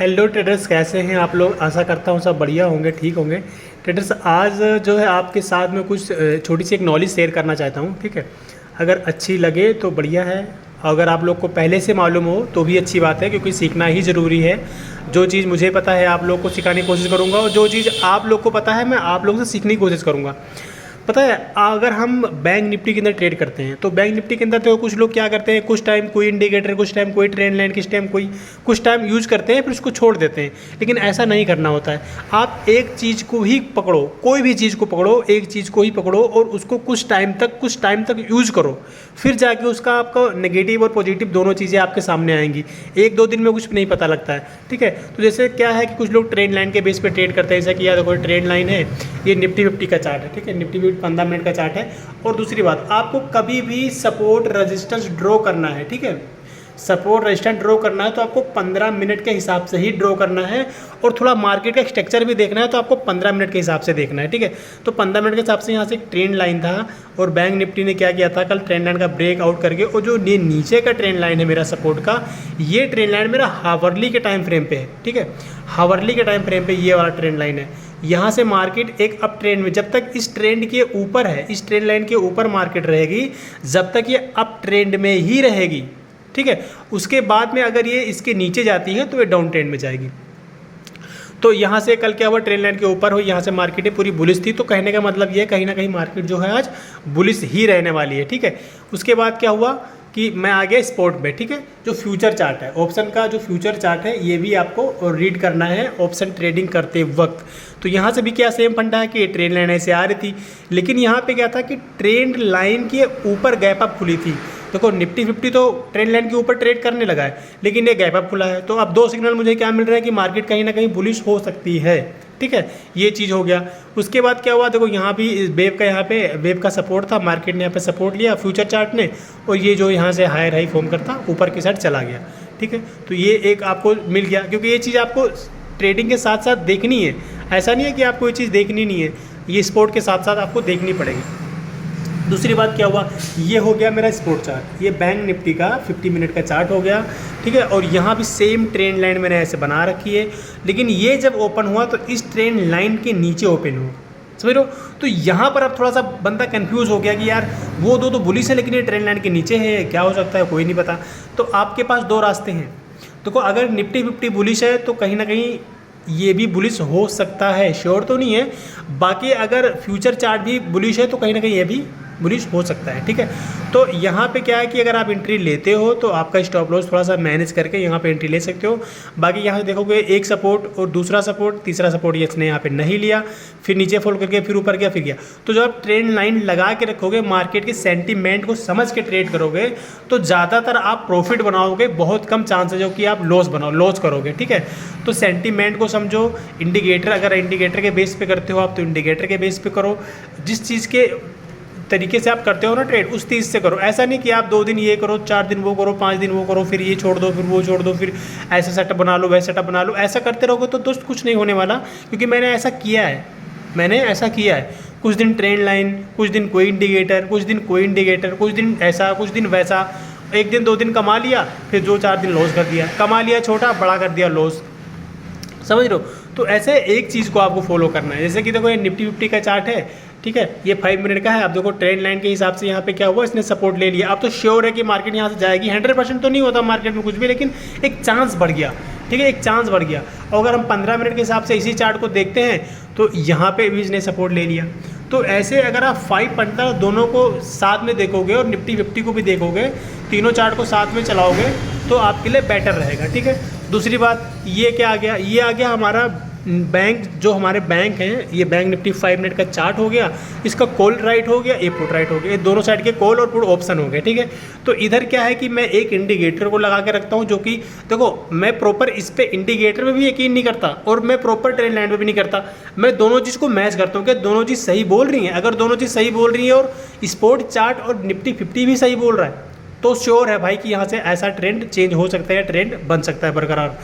Hello traders, कैसे हैं आप लोग। आशा करता हूँ सब बढ़िया होंगे, ठीक होंगे। ट्रेडर्स, आज जो है आपके साथ में कुछ छोटी सी एक नॉलेज शेयर करना चाहता हूँ, ठीक है। अगर अच्छी लगे तो बढ़िया है, अगर आप लोग को पहले से मालूम हो तो भी अच्छी बात है, क्योंकि सीखना ही ज़रूरी है। जो चीज़ मुझे पता है आप लोग को सिखाने की कोशिश करूँगा, और जो चीज़ आप लोग को पता है मैं आप लोगों से सीखने की कोशिश करूँगा। पता है, अगर हम बैंक निफ्टी के अंदर ट्रेड करते हैं तो बैंक निफ्टी के अंदर तो कुछ लोग क्या करते हैं, कुछ टाइम कोई इंडिकेटर, कुछ टाइम कोई ट्रेंड लाइन, कुछ टाइम यूज़ करते हैं, फिर उसको छोड़ देते हैं। लेकिन ऐसा नहीं करना होता है। आप एक चीज़ को ही पकड़ो, कोई भी चीज़ को पकड़ो, एक चीज़ को ही पकड़ो और उसको कुछ टाइम तक यूज़ करो, फिर जाके उसका आपका नेगेटिव और पॉजिटिव दोनों चीज़ें आपके सामने आएंगी। एक दो दिन में कुछ नहीं पता लगता है, ठीक है। तो जैसे क्या है कि कुछ लोग ट्रेंड लाइन के बेस पे ट्रेड करते हैं, जैसे कि यार देखो ट्रेंड लाइन है, ये निफ्टी 50 का चार्ट है, ठीक है। निफ्टी 15 मिनट का चार्ट है। और दूसरी बात, आपको कभी भी सपोर्ट रेजिस्टेंस ड्रॉ करना है, ठीक है। सपोर्ट रेजिस्टेंस ड्रॉ करना है तो आपको 15 मिनट के हिसाब से ही ड्रॉ करना है, और थोड़ा मार्केट का स्ट्रक्चर भी देखना है तो आपको 15 मिनट के हिसाब से देखना है, ठीक है। तो 15 मिनट के हिसाब से यहाँ से एक ट्रेंड लाइन था, और बैंक निफ्टी ने क्या किया था, कल ट्रेंड लाइन का ब्रेकआउट करके, और जो नीचे का ट्रेंड लाइन है मेरा सपोर्ट का, ये ट्रेंड लाइन मेरा हावर्ली के टाइम फ्रेम पे है, ठीक है। हावर्ली के टाइम फ्रेम पे ये वाला ट्रेंड लाइन है। यहाँ से मार्केट एक अप ट्रेंड में, जब तक इस ट्रेंड के ऊपर है, इस ट्रेंड लाइन के ऊपर मार्केट रहेगी, जब तक ये अप ट्रेंड में ही रहेगी, ठीक है। उसके बाद में अगर ये इसके नीचे जाती है तो ये डाउन ट्रेंड में जाएगी। तो यहाँ से कल क्या हुआ, ट्रेंड लाइन के ऊपर हो, यहाँ से मार्केट पूरी बुलिश थी, तो कहने का मतलब ये है कहीं ना कहीं मार्केट जो है आज बुलिश ही रहने वाली है, ठीक है। उसके बाद क्या हुआ कि मैं आ गया स्पॉट में, ठीक है। जो फ्यूचर चार्ट है, ऑप्शन का जो फ्यूचर चार्ट है, ये भी आपको रीड करना है ऑप्शन ट्रेडिंग करते वक्त। तो यहाँ से भी क्या सेम फंडा है कि ट्रेंड लाइन ऐसे आ रही थी, लेकिन यहाँ पे क्या था कि ट्रेंड लाइन के ऊपर गैप अप खुली थी। देखो निफ्टी 50 तो ट्रेंड लाइन के ऊपर ट्रेड करने लगा है, लेकिन ये गैप अप खुला है। तो अब दो सिग्नल मुझे क्या मिल रहा है कि मार्केट कहीं ना कहीं बुलिश हो सकती है, ठीक है। ये चीज़ हो गया। उसके बाद क्या हुआ, देखो यहाँ भी वेव का, यहाँ पे वेव का सपोर्ट था, मार्केट ने यहाँ पे सपोर्ट लिया फ्यूचर चार्ट ने, और ये जो यहाँ से हायर हाई फॉर्म करता ऊपर की साइड चला गया, ठीक है। तो ये एक आपको मिल गया, क्योंकि ये चीज़ आपको ट्रेडिंग के साथ साथ देखनी है। ऐसा नहीं है कि आपको ये चीज़ देखनी नहीं है, ये स्पोर्ट के साथ साथ आपको देखनी पड़ेगी। दूसरी बात क्या हुआ, ये हो गया मेरा स्पोर्ट चार्ट, ये बैंक निफ्टी का 50 मिनट का चार्ट हो गया, ठीक है। और यहाँ भी सेम ट्रेंड लाइन मैंने ऐसे बना रखी है, लेकिन ये जब ओपन हुआ तो इस ट्रेंड लाइन के नीचे ओपन हुआ, समझ लो। तो यहाँ पर अब थोड़ा सा बंदा कंफ्यूज हो गया कि यार वो दो तो बुलिश है, लेकिन ये ट्रेंड लाइन के नीचे है, क्या हो सकता है कोई नहीं पता। तो आपके पास दो रास्ते हैं। देखो अगर निफ्टी 50 बुलिश है तो कहीं ना कहीं ये भी बुलिश हो सकता है, श्योर तो नहीं है। बाकी अगर फ्यूचर चार्ट भी बुलिश है तो कहीं ना कहीं ये भी बुलिश हो सकता है, ठीक है। तो यहाँ पे क्या है कि अगर आप एंट्री लेते हो तो आपका स्टॉप लॉस थोड़ा सा मैनेज करके यहाँ पे एंट्री ले सकते हो। बाकी यहाँ देखोगे एक सपोर्ट और दूसरा सपोर्ट, तीसरा सपोर्ट ये इसने यहाँ पे नहीं लिया, फिर नीचे फॉल करके फिर ऊपर गया, फिर गया। तो जब आप ट्रेंड लाइन लगा के रखोगे, मार्केट के सेंटीमेंट को समझ के ट्रेड करोगे, तो ज़्यादातर आप प्रॉफिट बनाओगे, बहुत कम चांस है जो कि आप लॉस करोगे, ठीक है। तो सेंटीमेंट को समझो। इंडिकेटर, अगर इंडिकेटर के बेस पे करते हो आप तो इंडिकेटर के बेस पे करो। जिस चीज़ के तरीके से आप करते हो ना ट्रेड, उस चीज़ से करो। ऐसा नहीं कि आप 2 दिन ये करो, 4 दिन वो करो, 5 दिन वो करो, फिर ये छोड़ दो, फिर वो छोड़ दो, फिर ऐसा सेटअप बना लो, वैसा सेटअप बना लो। ऐसा करते रहोगे तो दोस्त कुछ नहीं होने वाला, क्योंकि मैंने ऐसा किया है। कुछ दिन ट्रेंड लाइन, कुछ दिन कोई इंडिकेटर, कुछ दिन कोई इंडिकेटर, कुछ दिन ऐसा, कुछ दिन वैसा। एक दिन 2 दिन कमा लिया, फिर 2-4 दिन लॉस कर दिया, कमा लिया छोटा, बड़ा कर दिया लॉस, समझ लो। तो ऐसे एक चीज़ को आपको फॉलो करना है। जैसे कि देखो ये निफ्टी 50 का चार्ट है, ठीक है, ये 5 मिनट का है। आप देखो ट्रेंड लाइन के हिसाब से यहाँ पे क्या हुआ, इसने सपोर्ट ले लिया। अब तो श्योर है कि मार्केट यहाँ से जाएगी। 100% तो नहीं होता मार्केट में कुछ भी, लेकिन एक चांस बढ़ गया, ठीक है, एक चांस बढ़ गया। और अगर हम 15 मिनट के हिसाब से इसी चार्ट को देखते हैं तो यहाँ पे भी इसने सपोर्ट ले लिया। तो ऐसे अगर आप 5 15 दोनों को साथ में देखोगे और निफ्टी 50 को भी देखोगे, तीनों चार्ट को साथ में चलाओगे, तो आपके लिए बेटर रहेगा, ठीक है। दूसरी बात, ये क्या आ गया, ये आ गया हमारा बैंक, जो हमारे बैंक हैं, ये बैंक निफ्टी 5 मिनट का चार्ट हो गया। इसका कॉल राइट हो गया, ये पुट राइट हो गया, ये दोनों साइड के कॉल और पुट ऑप्शन हो गए, ठीक है। तो इधर क्या है कि मैं एक इंडिकेटर को लगा के रखता हूँ, जो कि देखो मैं प्रॉपर इस पे इंडिकेटर में भी यकीन नहीं करता और मैं प्रॉपर ट्रेंड लाइन पे भी नहीं करता। मैं दोनों चीज़ को मैच करता हूँ कि दोनों चीज़ सही बोल रही हैं। अगर दोनों चीज़ सही बोल रही है और स्पॉट चार्ट और निफ्टी 50 भी सही बोल रहा है, तो श्योर है भाई कि यहाँ से ऐसा ट्रेंड चेंज हो सकता है, ट्रेंड बन सकता है बरकरार।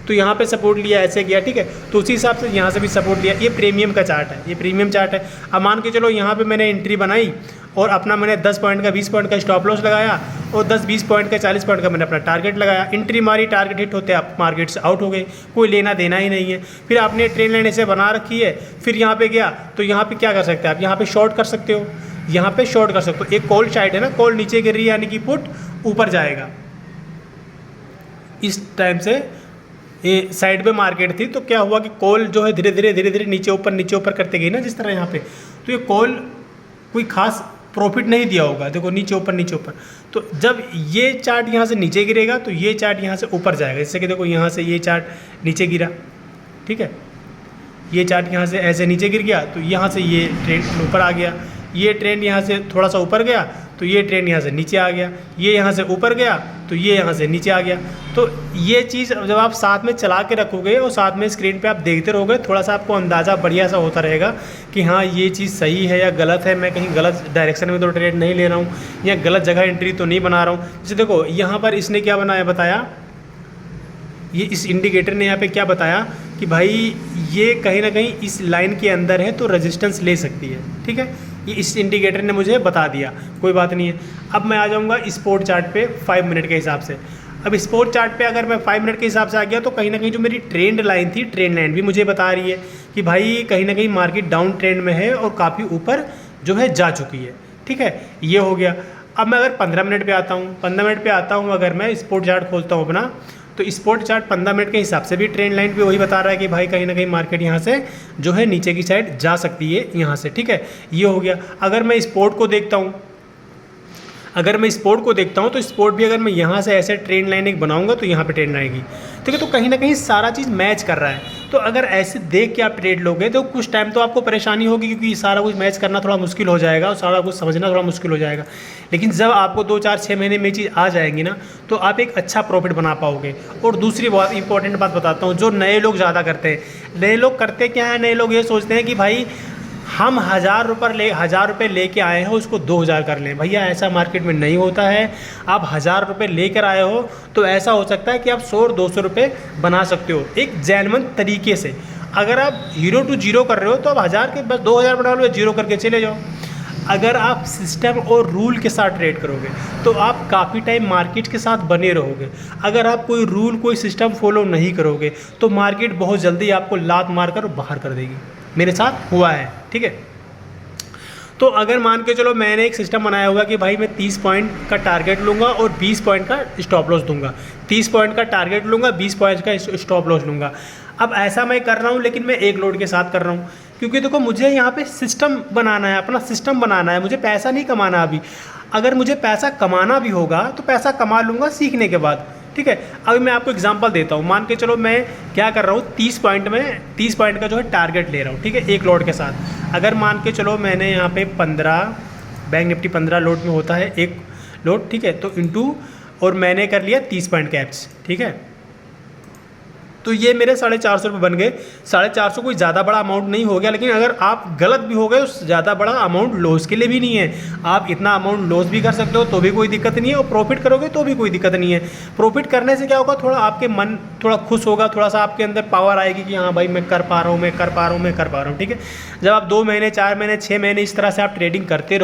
तो यहाँ पे सपोर्ट लिया, ऐसे गया, ठीक है। तो उसी हिसाब से यहाँ से भी सपोर्ट लिया। ये प्रीमियम का चार्ट है, ये प्रीमियम चार्ट है। अब मान के चलो यहाँ पे मैंने एंट्री बनाई और अपना मैंने 10 पॉइंट का 20 पॉइंट का स्टॉप लॉस लगाया और 10-20 पॉइंट का 40 पॉइंट का मैंने अपना टारगेट लगाया। एंट्री मारी, टारगेट हिट होते आप मार्केट से आउट हो गए, कोई लेना देना ही नहीं है। फिर आपने ट्रेन लाइन ऐसे बना रखी है, फिर यहाँ पे गया तो यहाँ पे क्या कर सकते हैं आप, यहाँ पे शॉर्ट कर सकते हो, यहाँ पे शॉर्ट कर सकते हो। एक कॉल साइड है ना, कॉल नीचे गिर रही है यानी कि पुट ऊपर जाएगा। इस टाइम से ये साइड पे मार्केट थी तो क्या हुआ कि कॉल जो है धीरे धीरे नीचे ऊपर करते गई ना, जिस तरह यहाँ पे, तो ये कॉल कोई खास प्रॉफिट नहीं दिया होगा। देखो नीचे ऊपर, तो जब ये चार्ट यहाँ से नीचे गिरेगा तो ये चार्ट यहाँ से ऊपर जाएगा। जैसे कि देखो यहाँ से ये चार्ट नीचे गिरा, ठीक है, ये चार्ट यहाँ से ऐसे नीचे गिर गया तो यहाँ से ये ट्रेंड ऊपर आ गया, ये ट्रेंड यहाँ से थोड़ा सा ऊपर गया तो ये ट्रेंड यहाँ से नीचे आ गया, ये यहाँ से ऊपर गया तो ये यहाँ से नीचे आ गया। तो ये चीज़ जब आप साथ में चला के रखोगे और साथ में स्क्रीन पे आप देखते रहोगे, थोड़ा सा आपको अंदाज़ा बढ़िया सा होता रहेगा कि हाँ ये चीज़ सही है या गलत है, मैं कहीं गलत डायरेक्शन में तो ट्रेड नहीं ले रहा हूँ या गलत जगह एंट्री तो नहीं बना रहा हूँ। जैसे देखो यहाँ पर इसने क्या बताया, ये इस इंडिकेटर ने यहाँ पे क्या बताया कि भाई ये कहीं ना कहीं इस लाइन के अंदर है तो रेजिस्टेंस ले सकती है, ठीक है, ये इस इंडिकेटर ने मुझे बता दिया, कोई बात नहीं है। अब मैं आ जाऊँगा स्पोर्ट चार्ट पे 5 मिनट के हिसाब से। अब स्पोर्ट चार्ट पे अगर मैं 5 मिनट के हिसाब से आ गया तो कहीं ना कहीं जो मेरी ट्रेंड लाइन थी, ट्रेंड लाइन भी मुझे बता रही है कि भाई कहीं ना कहीं मार्केट डाउन ट्रेंड में है और काफ़ी ऊपर जो है जा चुकी है, ठीक है, ये हो गया। अब मैं अगर 15 मिनट पे आता हूँ, 15 मिनट पे आता हूँ, अगर मैं स्पोर्ट चार्ट खोलता हूँ अपना, तो स्पोर्ट चार्ट 15 मिनट के हिसाब से भी ट्रेंड लाइन पे वही बता रहा है कि भाई कहीं ना कहीं मार्केट यहाँ से जो है नीचे की साइड जा सकती है यहाँ से, ठीक है, ये हो गया। अगर मैं स्पोर्ट को देखता हूँ, तो स्पोर्ट भी अगर मैं यहाँ से ऐसे ट्रेंड लाइन एक बनाऊंगा तो यहाँ पे ट्रेंड आएगी, ठीक है। तो कहीं ना कहीं सारा चीज़ मैच कर रहा है। तो अगर ऐसे देख के आप ट्रेड लोगे तो कुछ टाइम तो आपको परेशानी होगी, क्योंकि सारा कुछ मैच करना थोड़ा मुश्किल हो जाएगा और सारा कुछ समझना थोड़ा मुश्किल हो जाएगा। लेकिन जब आपको 2-4-6 महीने में चीज़ आ जाएंगी ना, तो आप एक अच्छा प्रॉफिट बना पाओगे। और दूसरी बहुत इंपॉर्टेंट बात बताता हूँ, जो नए लोग ज़्यादा करते हैं, नए लोग करते क्या है, नए लोग ये सोचते हैं कि भाई हम 1000 रुपये लेके आए हैं उसको 2000 कर लें। भैया ऐसा मार्केट में नहीं होता है। आप 1000 रुपये लेकर आए हो तो ऐसा हो सकता है कि आप 100 और 200 रुपये बना सकते हो एक जेन्युइन तरीके से। अगर आप 0 to 0 कर रहे हो तो आप 1000 के बस 2000 बना लो, 0 करके चले जाओ। अगर आप सिस्टम और रूल के साथ ट्रेड करोगे तो आप काफ़ी टाइम मार्केट के साथ बने रहोगे। अगर आप कोई रूल, कोई सिस्टम फॉलो नहीं करोगे तो मार्केट बहुत जल्दी आपको लात मारकर बाहर कर देगी। मेरे साथ हुआ है, ठीक है। तो अगर मान के चलो मैंने एक सिस्टम बनाया होगा कि भाई मैं 30 पॉइंट का टारगेट लूँगा और 20 पॉइंट का स्टॉप लॉस दूंगा, 30 पॉइंट का टारगेट लूँगा, 20 पॉइंट का स्टॉप लॉस लूँगा। अब ऐसा मैं कर रहा हूँ, लेकिन मैं एक लोड के साथ कर रहा हूँ, क्योंकि देखो मुझे यहाँ पे सिस्टम बनाना है, अपना सिस्टम बनाना है, मुझे पैसा नहीं कमाना अभी। अगर मुझे पैसा कमाना भी होगा तो पैसा कमा लूँगा सीखने के बाद, ठीक है। अभी मैं आपको एग्जांपल देता हूँ। मान के चलो मैं क्या कर रहा हूँ, 30 पॉइंट का जो है टारगेट ले रहा हूँ, ठीक है, एक लोड के साथ। अगर मान के चलो मैंने यहाँ पे 15 बैंक निफ्टी 15 लोड में होता है एक लोड, ठीक है, तो इंटू और मैंने कर लिया 30 पॉइंट कैप्स, ठीक है। तो ये मेरे 450 रुपये बन गए। 450 कोई ज़्यादा बड़ा अमाउंट नहीं हो गया, लेकिन अगर आप गलत भी हो गए तो ज़्यादा बड़ा अमाउंट लॉस के लिए भी नहीं है। आप इतना अमाउंट लॉस भी कर सकते हो तो भी कोई दिक्कत नहीं है, और प्रॉफिट करोगे तो भी कोई दिक्कत नहीं है। प्रॉफिट करने से क्या होगा, थोड़ा आपके मन थोड़ा खुश होगा, थोड़ा सा आपके अंदर पावर आएगी कि हाँ भाई मैं कर पा रहा हूँ, ठीक है। जब आप 2 महीने 4 महीने 6 महीने इस तरह से आप ट्रेडिंग करते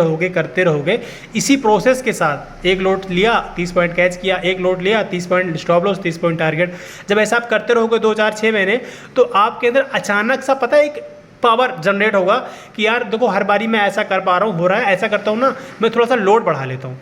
रहोगे इसी प्रोसेस के साथ, एक लोड लिया 30 पॉइंट कैच किया, एक लोड लिया 30 point stop loss, 30 point target, जब ऐसा आप करते रहोगे 2 4 6 महीने, तो आपके अंदर अचानक सा पता है एक पावर जनरेट होगा कि यार देखो हर बारी मैं ऐसा कर पा रहा हूँ, हो रहा है, ऐसा करता हूँ ना, मैं थोड़ा सा लोड बढ़ा लेता हूँ।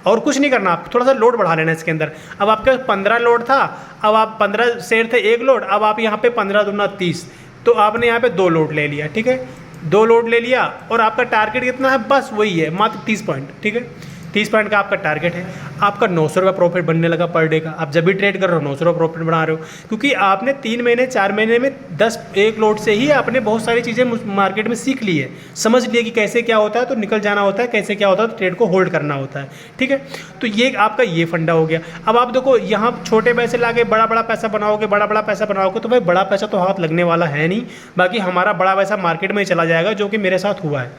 और कुछ नहीं करना, आप थोड़ा सा लोड बढ़ा लेना इसके अंदर। अब आपके 15 लोड था, अब आप 15 शेयर थे एक लोड, अब आप यहाँ पे 15 दूना 30, तो आपने यहाँ पे 2 लोड ले लिया, ठीक है, 2 लोड ले लिया, और आपका टारगेट कितना है, बस वही है, मात्र 30 पॉइंट, ठीक है। 30 पॉइंट का आपका टारगेट है, आपका 900 रुपये प्रॉफिट बनने लगा पर डे का। आप जब भी ट्रेड कर रहे हो 900 रुपये प्रॉफिट बना रहे हो, क्योंकि आपने 3 महीने 4 महीने में 10 एक लोड से ही आपने बहुत सारी चीज़ें मार्केट में सीख ली है, समझ लिए कि कैसे क्या होता है तो निकल जाना होता है, कैसे क्या होता है तो ट्रेड को होल्ड करना होता है, ठीक है। तो ये आपका ये फंडा हो गया। अब आप देखो यहाँ छोटे पैसे ला के बड़ा पैसा बनाओगे, तो भाई बड़ा पैसा तो हाथ लगने वाला है नहीं, बाकी हमारा बड़ा पैसा मार्केट में ही चला जाएगा, जो कि मेरे साथ हुआ है,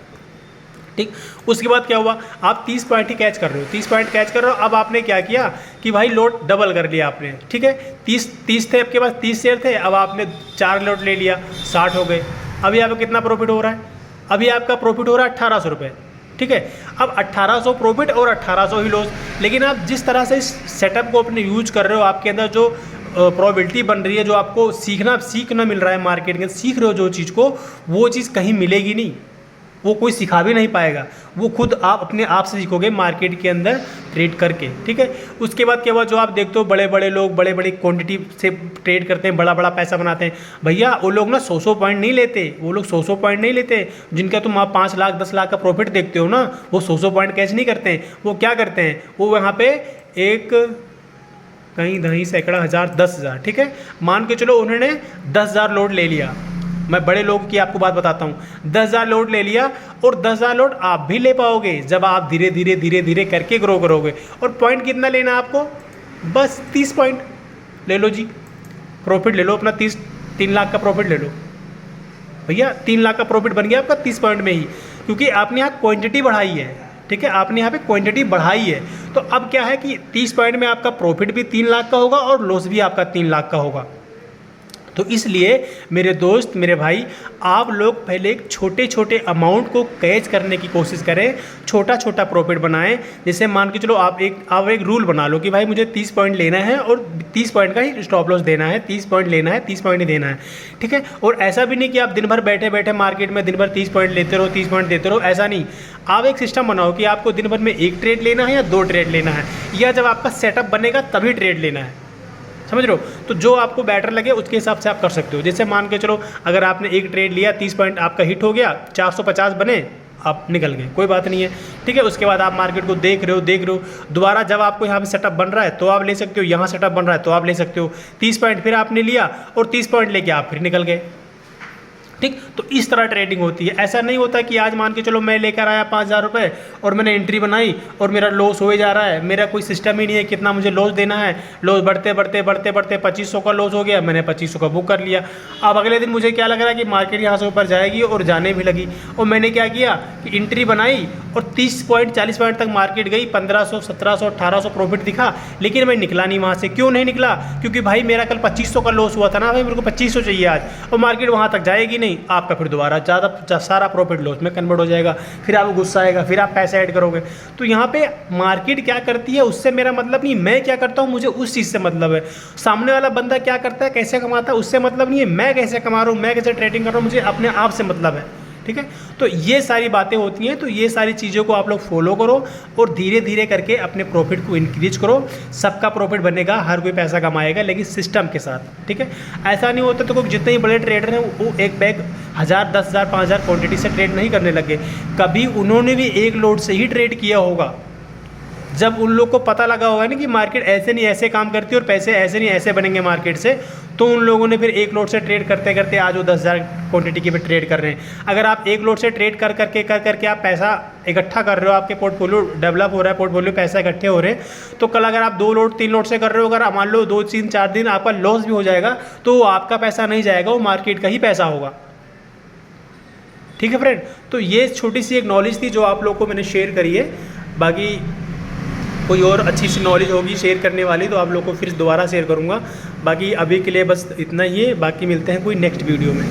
ठीक। उसके बाद क्या हुआ, आप 30 पॉइंट ही कैच कर रहे हो, 30 पॉइंट कैच कर रहे हो। अब आपने क्या किया कि भाई लोड डबल कर लिया आपने, ठीक है। 30 थे आपके पास, 30 शेयर थे, अब आपने 4 लोड ले लिया, 60 हो गए। अभी आपका कितना प्रॉफिट हो रहा है, अभी आपका प्रॉफिट हो रहा है 1800 रुपये, ठीक है। अब 1800 प्रॉफिट और 1800 ही लॉस। लेकिन आप जिस तरह से इस सेटअप को अपने यूज कर रहे हो, आपके अंदर जो प्रोबेबिलिटी बन रही है, जो आपको सीखना मिल रहा है मार्केट में, सीख रहे हो जो चीज़ को, वो चीज़ कहीं मिलेगी नहीं, वो कोई सिखा भी नहीं पाएगा, वो खुद आप अपने आप से सीखोगे मार्केट के अंदर ट्रेड करके, ठीक है। उसके बाद क्या हुआ, जो आप देखते हो बड़े बड़े लोग बड़े बड़ी क्वांटिटी से ट्रेड करते हैं, बड़ा बड़ा पैसा बनाते हैं, भैया वो लोग ना 100 पॉइंट नहीं लेते, वो लोग 100 पॉइंट नहीं लेते। जिनका तुम आप 5 लाख 10 लाख का प्रॉफिट देखते हो ना, वो 100 पॉइंट कैच नहीं करते हैं। वो क्या करते हैं, वो वहाँ पे एक कहीं दहीं सैकड़ा हज़ार 10,000, ठीक है, मान के चलो उन्होंने 10,000 लोड ले लिया। मैं बड़े लोगों की आपको बात बताता हूँ, 10,000 लोड ले लिया, और 10,000 लोड आप भी ले पाओगे जब आप धीरे धीरे धीरे धीरे करके ग्रो करोगे। और पॉइंट कितना लेना है आपको, बस 30 पॉइंट ले लो जी, प्रॉफिट ले लो अपना 3 लाख का प्रॉफिट ले लो भैया। 3 लाख का प्रॉफिट बन गया आपका 30 पॉइंट में ही, क्योंकि आपने यहाँ क्वांटिटी बढ़ाई है, ठीक है, आपने यहाँ पे क्वांटिटी बढ़ाई है। तो अब क्या है कि 30 पॉइंट में आपका प्रॉफिट भी 3 लाख का होगा और लॉस भी आपका 3 लाख का होगा। तो इसलिए मेरे दोस्त, मेरे भाई, आप लोग पहले एक छोटे छोटे अमाउंट को कैच करने की कोशिश करें, छोटा छोटा प्रॉफिट बनाएं। जैसे मान के चलो आप एक रूल बना लो कि भाई मुझे 30 पॉइंट लेना है और 30 पॉइंट का ही स्टॉप लॉस देना है, 30 पॉइंट लेना है, 30 पॉइंट ही देना है, ठीक है। और ऐसा भी नहीं कि आप दिन भर बैठे बैठे मार्केट में दिन भर 30 पॉइंट लेते रहो, 30 पॉइंट देते रहो, ऐसा नहीं। आप एक सिस्टम बनाओ कि आपको दिन भर में 1 ट्रेड लेना है या 2 ट्रेड लेना है, या जब आपका सेटअप बनेगा तभी ट्रेड लेना है, समझ रहे हो। तो जो आपको बेटर लगे उसके हिसाब से आप कर सकते हो। जैसे मान के चलो अगर आपने 1 ट्रेड लिया, 30 पॉइंट आपका हिट हो गया, 450 बने, आप निकल गए, कोई बात नहीं है, ठीक है। उसके बाद आप मार्केट को देख रहे हो, दोबारा जब आपको यहाँ पे सेटअप बन रहा है तो आप ले सकते हो, यहाँ सेटअप बन रहा है तो आप ले सकते हो। 30 पॉइंट फिर आपने लिया और 30 पॉइंट लेके आप फिर निकल गए, ठीक। तो इस तरह ट्रेडिंग होती है। ऐसा नहीं होता कि आज मान के चलो मैं लेकर आया 5,000 रुपये और मैंने एंट्री बनाई और मेरा लॉस हो जा रहा है, मेरा कोई सिस्टम ही नहीं है कितना मुझे लॉस देना है। लॉस बढ़ते बढ़ते बढ़ते बढ़ते 2500 का लॉस हो गया, मैंने 2500 का बुक कर लिया। अब अगले दिन मुझे क्या लग रहा है कि मार्केट यहाँ से ऊपर जाएगी और जाने भी लगी, और मैंने क्या किया कि एंट्री बनाई और 30 पॉइंट 40 पॉइंट तक मार्केट गई, 1500 1700 1800 प्रॉफिट दिखा, लेकिन मैं निकला नहीं वहाँ से। क्यों नहीं निकला, क्योंकि भाई मेरा कल 2500 का लॉस हुआ था ना, भाई मेरे को 2500 चाहिए आज, और मार्केट वहाँ तक जाएगी नहीं, आपका फिर दोबारा ज़्यादा सारा प्रॉफिट लॉस में कन्वर्ट हो जाएगा, फिर आपको गुस्सा आएगा, फिर आप पैसे ऐड करोगे। तो यहाँ पे मार्केट क्या करती है उससे मेरा मतलब नहीं, मैं क्या करता हूँ मुझे उस चीज़ से मतलब है। सामने वाला बंदा क्या करता है, कैसे कमाता है, उससे मतलब नहीं है। मैं कैसे कमा रहा हूँ, मैं कैसे ट्रेडिंग कर रहा हूँ, मुझे अपने आप से मतलब है, ठीक है। तो ये सारी बातें होती हैं, तो ये सारी चीज़ों को आप लोग फॉलो करो और धीरे धीरे करके अपने प्रॉफिट को इंक्रीज करो। सबका प्रॉफिट बनेगा, हर कोई पैसा कमाएगा, लेकिन सिस्टम के साथ, ठीक है। ऐसा नहीं होता तो जितने ही बड़े ट्रेडर हैं वो एक बैग 1000 10,000 5,000 क्वांटिटी से ट्रेड नहीं करने लगे, कभी उन्होंने भी एक लोड से ही ट्रेड किया होगा। जब उन लोग को पता लगा होगा ना कि मार्केट ऐसे नहीं ऐसे काम करती है और पैसे ऐसे नहीं ऐसे बनेंगे मार्केट से, तो उन लोगों ने फिर एक लोड से ट्रेड करते करते आज वो 10,000 क्वांटिटी के पे ट्रेड कर रहे हैं। अगर आप एक लोड से ट्रेड कर करके आप पैसा इकट्ठा कर रहे हो, आपके पोर्टफोलियो डेवलप हो रहा है, पोर्टफोलियो पैसा इकट्ठे हो रहे हैं, तो कल अगर आप 2 लोड 3 लोड से कर रहे हो, अगर मान लो 2 3 4 दिन आपका लॉस भी हो जाएगा, तो आपका पैसा नहीं जाएगा, वो मार्केट का ही पैसा होगा, ठीक है फ्रेंड। तो ये छोटी सी एक नॉलेज थी जो आप लोग को मैंने शेयर करी है। बाकी कोई और अच्छी सी नॉलेज होगी शेयर करने वाली तो आप लोग को फिर दोबारा शेयर करूँगा। बाकी अभी के लिए बस इतना ही है, बाकी मिलते हैं कोई नेक्स्ट वीडियो में।